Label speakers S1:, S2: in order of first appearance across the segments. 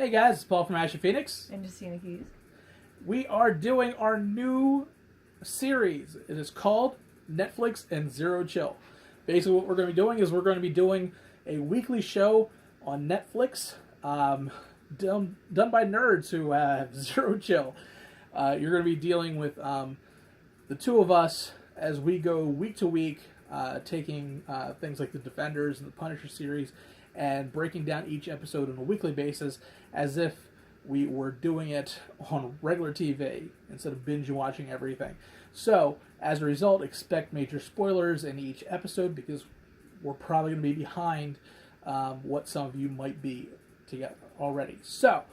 S1: Hey guys, it's Paul from Ashen Phoenix.
S2: And Jestina Keys.
S1: We are doing our new series. It is called Netflix and Zero Chill. Basically what we're going to be doing is we're going to be doing a weekly show on Netflix done by nerds who have zero chill. You're going to be dealing with the two of us as we go week to week, taking things like the Defenders and the Punisher series and breaking down each episode on a weekly basis as if we were doing it on regular TV instead of binge watching everything. So, as a result, expect major spoilers in each episode because we're probably going to be behind what some of you might be together already. So,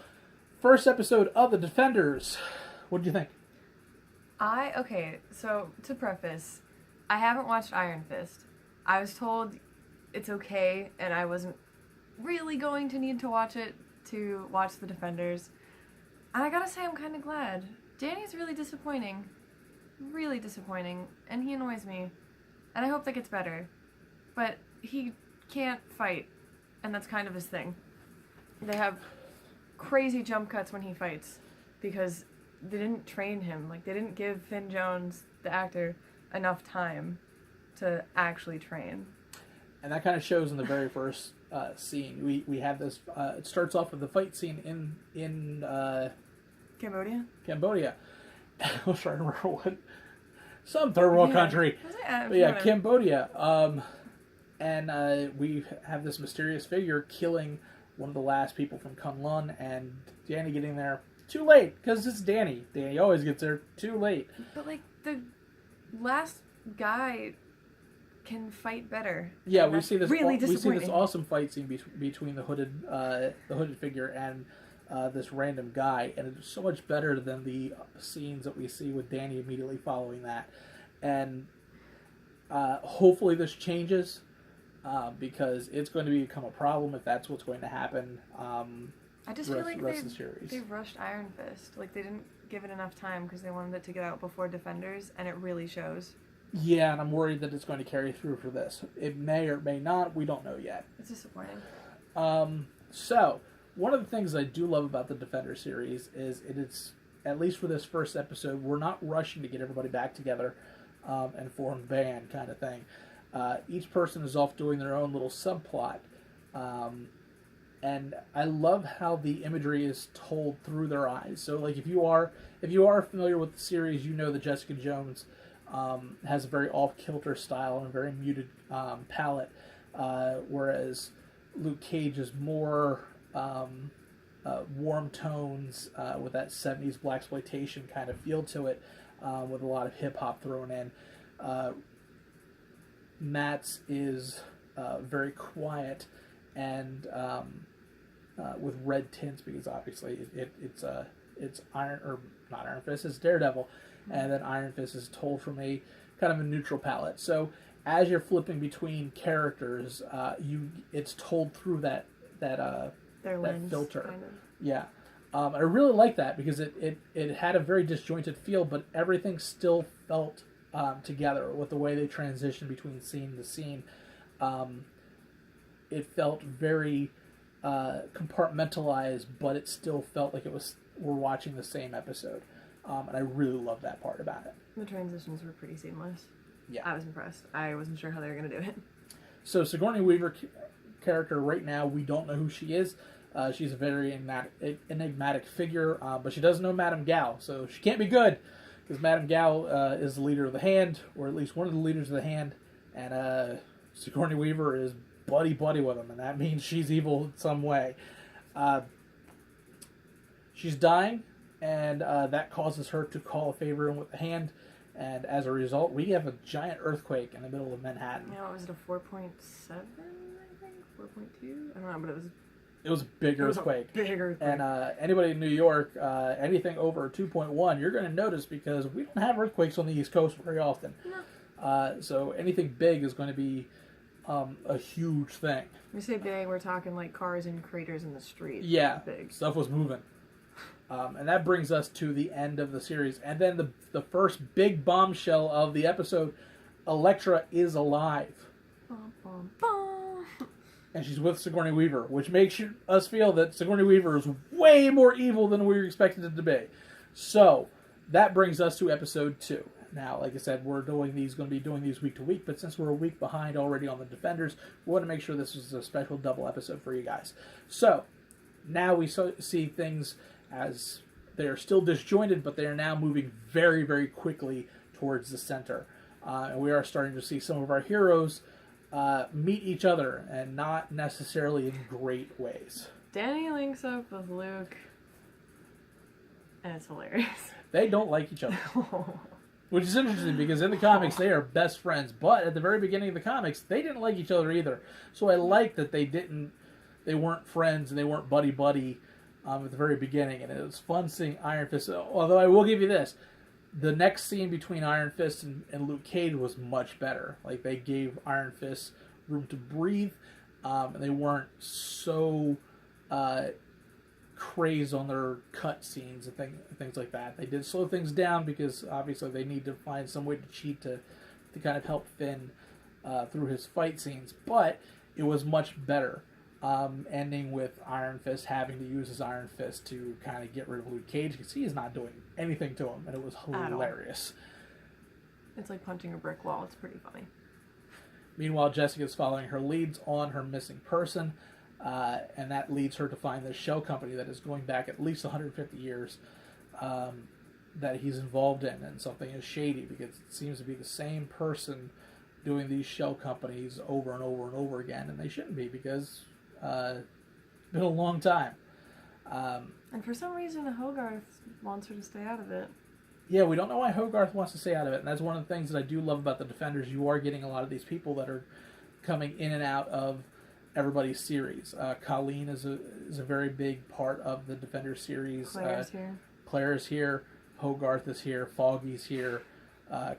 S1: first episode of The Defenders. What did you think?
S2: Okay, so to preface, I haven't watched Iron Fist. I was told it's okay, and I wasn't really going to need to watch it to watch The Defenders. And I gotta say, I'm kind of glad. Danny's really disappointing. Really disappointing. And he annoys me. And I hope that gets better. But he can't fight. And that's kind of his thing. They have crazy jump cuts when he fights. Because they didn't train him. Like, they didn't give Finn Jones, the actor, enough time to actually train.
S1: And that kind of shows in the very first scene. We have this. It starts off with the fight scene in
S2: Cambodia.
S1: Cambodia. I was trying to remember what some third world country. But yeah, Cambodia. And we have this mysterious figure killing one of the last people from Kunlun, and Danny getting there too late because it's Danny. Danny always gets there too late.
S2: But like the last guy can fight better.
S1: Yeah, we see this.
S2: Really
S1: we see this
S2: disappointing.
S1: awesome fight scene between the hooded figure and this random guy, and it's so much better than the scenes that we see with Danny immediately following that. And hopefully this changes because it's going to become a problem if that's what's going to happen.
S2: I just feel like
S1: they
S2: rushed Iron Fist. Like they didn't give it enough time because they wanted it to get out before Defenders, and it really shows.
S1: Yeah, and I'm worried that it's going to carry through for this. It may or may not. We don't know yet.
S2: It's disappointing.
S1: So, one of the things I do love about the Defender series is it's, at least for this first episode, we're not rushing to get everybody back together and form a band kind of thing. Each person is off doing their own little subplot. And I love how the imagery is told through their eyes. So, like, if you are familiar with the series, you know that Jessica Jones has a very off-kilter style and a very muted palette, whereas Luke Cage is more warm tones with that 70s blaxploitation kind of feel to it, with a lot of hip-hop thrown in. Matt's is very quiet and with red tints because obviously it's not Iron Fist, it's Daredevil. And then Iron Fist is told from a kind of a neutral palette. So as you're flipping between characters, it's told through that
S2: lens,
S1: filter.
S2: kind of.
S1: Yeah, I really like that because it had a very disjointed feel, but everything still felt together with the way they transitioned between scene to scene. It felt very compartmentalized, but it still felt like we're watching the same episode. And I really love that part about it.
S2: The transitions were pretty seamless.
S1: Yeah.
S2: I was impressed. I wasn't sure how they were going to do it.
S1: So Sigourney Weaver character right now, we don't know who she is. She's a very enigmatic figure, but she does know Madame Gao, so she can't be good because Madame Gao is the leader of the Hand, or at least one of the leaders of the Hand, and Sigourney Weaver is buddy with him, and that means she's evil in some way. She's dying. And that causes her to call a favor in with the Hand, and as a result, we have a giant earthquake in the middle of Manhattan.
S2: Yeah, was it a 4.7? I think 4.2. I don't know, but
S1: it was a big earthquake.
S2: Big earthquake.
S1: And anybody in New York, anything over 2.1, you're going to notice because we don't have earthquakes on the East Coast very often. No. So anything big is going to be a huge thing.
S2: When you say big, we're talking like cars and craters in the street.
S1: Yeah,
S2: big
S1: stuff was moving. And that brings us to the end of the series. And then the first big bombshell of the episode, Elektra is alive.
S2: Bum, bum, bum.
S1: and she's with Sigourney Weaver, which makes us feel that Sigourney Weaver is way more evil than we expected it to be. So that brings us to episode 2. Now, like I said, we're going to be doing these week to week, but since we're a week behind already on the Defenders, we want to make sure this is a special double episode for you guys. So now we see things as they are still disjointed, but they are now moving very, very quickly towards the center. And we are starting to see some of our heroes meet each other, and not necessarily in great ways.
S2: Danny links up with Luke, and it's hilarious.
S1: They don't like each other. Which is interesting, because in the comics, they are best friends. But at the very beginning of the comics, they didn't like each other either. So I like that they weren't friends, and they weren't buddy-buddy at the very beginning. And it was fun seeing Iron Fist. Although I will give you this. The next scene between Iron Fist and Luke Cage was much better. Like, they gave Iron Fist room to breathe, and they weren't so crazed on their cut scenes and things like that. They did slow things down because obviously they need to find some way to cheat to kind of help Finn through his fight scenes. But it was much better, ending with Iron Fist having to use his Iron Fist to kind of get rid of Luke Cage, because he is not doing anything to him, and it was hilarious.
S2: It's like punching a brick wall. It's pretty funny.
S1: Meanwhile, Jessica's following her leads on her missing person, and that leads her to find this shell company that is going back at least 150 years that he's involved in, and something is shady, because it seems to be the same person doing these shell companies over and over and over again, and they shouldn't be, because it's been a long time.
S2: And for some reason, Hogarth wants her to stay out of it.
S1: Yeah, we don't know why Hogarth wants to stay out of it, and that's one of the things that I do love about the Defenders. You are getting a lot of these people that are coming in and out of everybody's series. Colleen is a very big part of the Defenders series.
S2: Claire's here.
S1: Claire's here. Hogarth is here. Foggy's here.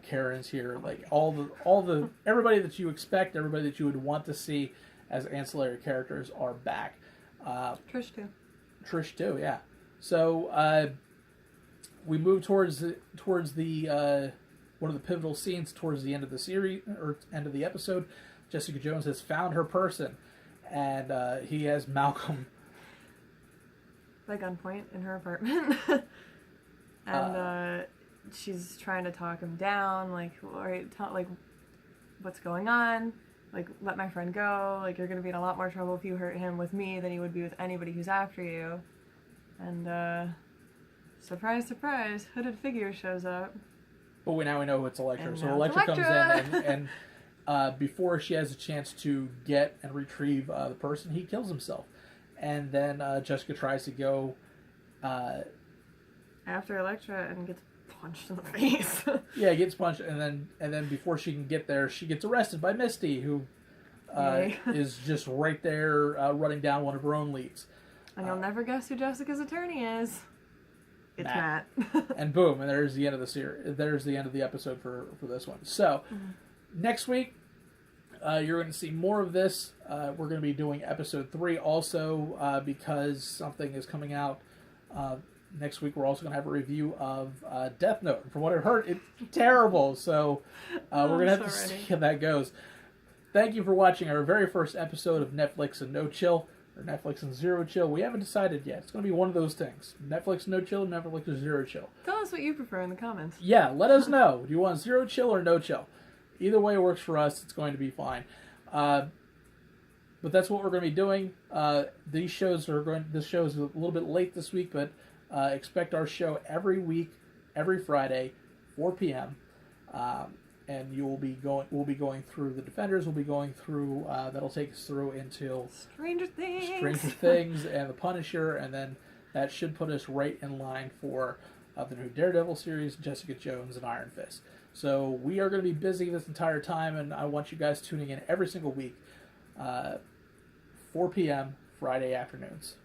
S1: Karen's here. Like all the everybody that you expect, everybody that you would want to see as ancillary characters are back.
S2: Trish too.
S1: Trish too, yeah. So we move towards the one of the pivotal scenes towards the end of the series, or end of the episode. Jessica Jones has found her person, and he has Malcolm
S2: by gunpoint in her apartment, and she's trying to talk him down, like, what's going on? Like, let my friend go. Like, you're going to be in a lot more trouble if you hurt him with me than you would be with anybody who's after you. And, surprise, surprise, hooded figure shows up.
S1: But now we know it's Elektra.
S2: And
S1: So
S2: now
S1: Elektra
S2: it's
S1: comes
S2: Elektra.
S1: in, and before she has a chance to get and retrieve the person, he kills himself. And then Jessica tries to go
S2: after Elektra and gets punched in the face.
S1: Yeah, gets punched, and then before she can get there, she gets arrested by Misty, who is just right there running down one of her own leads.
S2: And you'll never guess who Jessica's attorney is. It's Matt.
S1: And boom, and there's the end of the series. There's the end of the episode for this one. So next week, you're going to see more of this. We're going to be doing episode 3 also because something is coming out. Next week, we're also going to have a review of Death Note. From what I've heard, it's terrible. So we're going to have to see how that goes. Thank you for watching our very first episode of Netflix and No Chill, or Netflix and Zero Chill. We haven't decided yet. It's going to be one of those things. Netflix No Chill, Netflix or Zero Chill.
S2: Tell us what you prefer in the comments.
S1: Yeah, let us know. Do you want Zero Chill or No Chill? Either way works for us. It's going to be fine. But that's what we're going to be doing. This show is a little bit late this week, but expect our show every week, every Friday, 4 p.m. And we'll be going through the Defenders. We'll be going through that'll take us through until
S2: Stranger
S1: Things and the Punisher, and then that should put us right in line for the new Daredevil series, Jessica Jones, and Iron Fist. So we are going to be busy this entire time, and I want you guys tuning in every single week, 4 p.m. Friday afternoons.